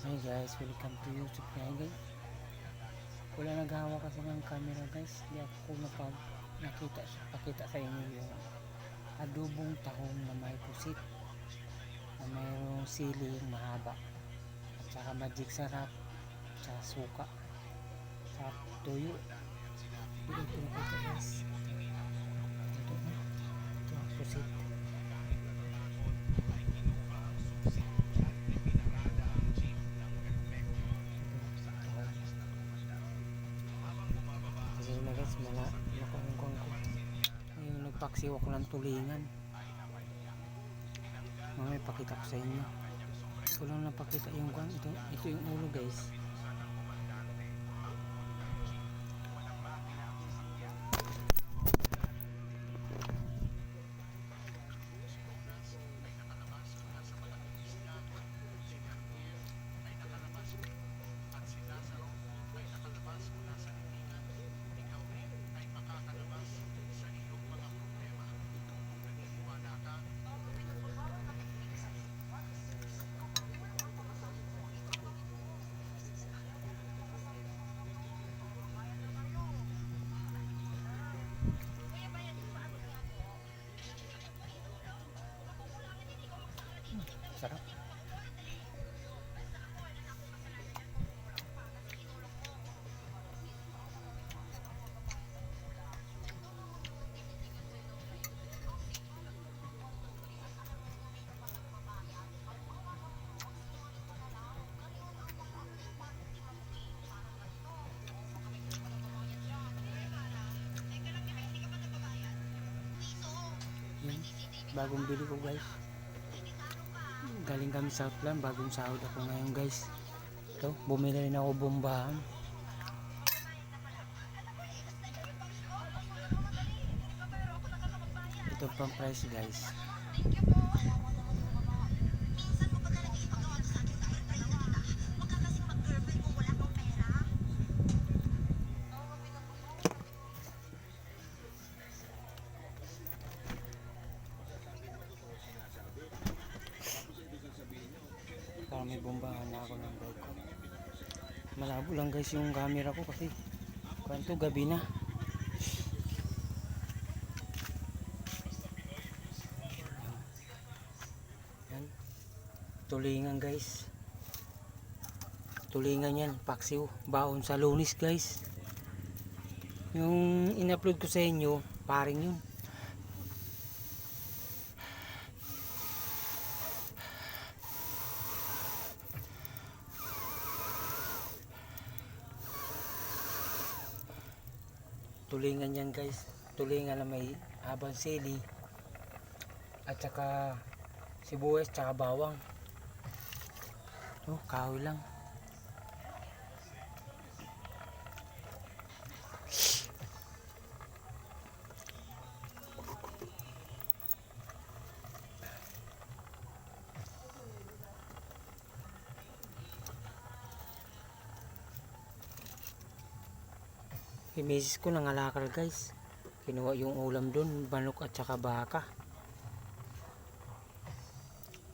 Hey guys, welcome to YouTube guys. Wala naghawa kasi ng camera guys. Di ako pakita sa inyo yung adobong tahong na may pusit na mayroong siling mahaba at saka magic sarap sa suka sa tuyo. Ito nakita guys. Ito na. Ito ang pusit. Kasi na guys, nakuungkong ko. Ngayon nagpaksiwak ng tulingan. Mamaya pakita ko sa inyo. Ito lang napakita yung kwan. Ito yung ulo guys. Sarap. Yan. Bagong bili ko guys. Galing kami sa Southland, bagong sahod ako ngayon guys. Ito, bumili rin ako bombahan. Ito pang price guys. Para may bombahan na ako ng bag ko. Malabo lang guys yung camera ko kasi kanto gabi na. Yan. Tulingan guys. Tulingan yan, paksiw, baon sa Lunis guys. Yung in-upload ko sa inyo, paring yun. Tulingan yan guys. Tulingan na may habang sili at saka sibuyas at saka bawang. Kahoy lang. Yung misis ko nangalakal guys. Kinuha yung ulam dun, manok at saka baka.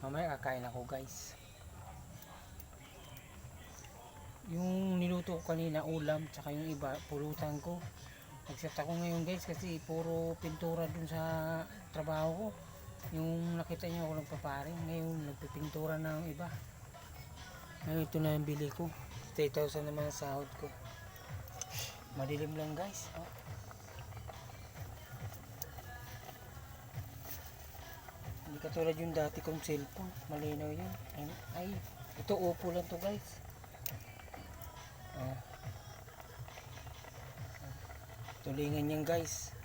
Mamaya kakain ako guys. Yung niluto ko kanina ulam tsaka yung iba pulutan ko. Nagset ako ngayon guys kasi puro pintura dun sa trabaho ko. Yung nakita nyo ako nagpaparing, ngayon nagpipintura na ng iba. Ngayon ito na yung bili ko. 3,000 naman ang sahod ko. Madilim lang guys. Hindi katulad yung dati kong cellphone. Malinaw yun. Ay, ito Oppo lang to guys. Tulingan yan guys.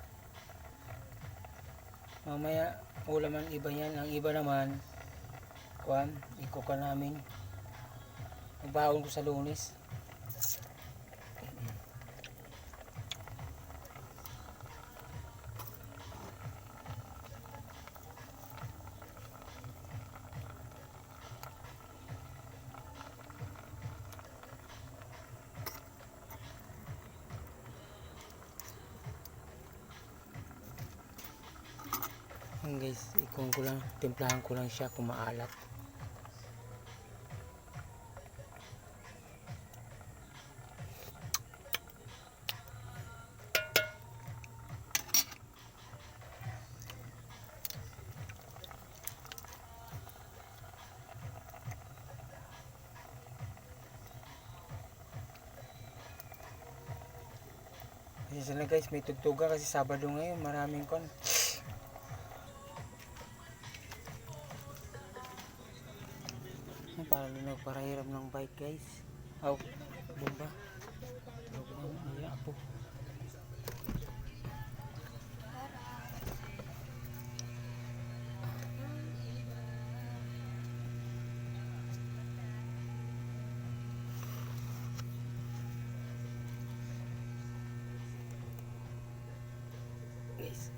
Mamaya ulam ang iba yan. Ang iba naman ikuka namin. Magbaon ko sa Lunes. Yan guys, timplahan ko lang siya kung maalat. Isa na guys, may tugtuga kasi Sabado ngayon, maraming kon. Para din nagparahiram ng bike guys. Aw, bomba. Iya po. Guys.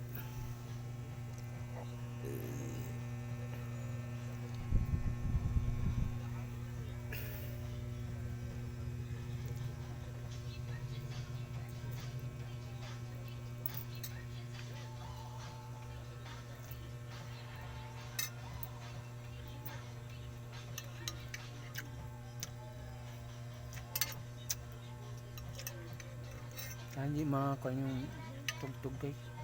Hindi makakuha yung tugtog guys.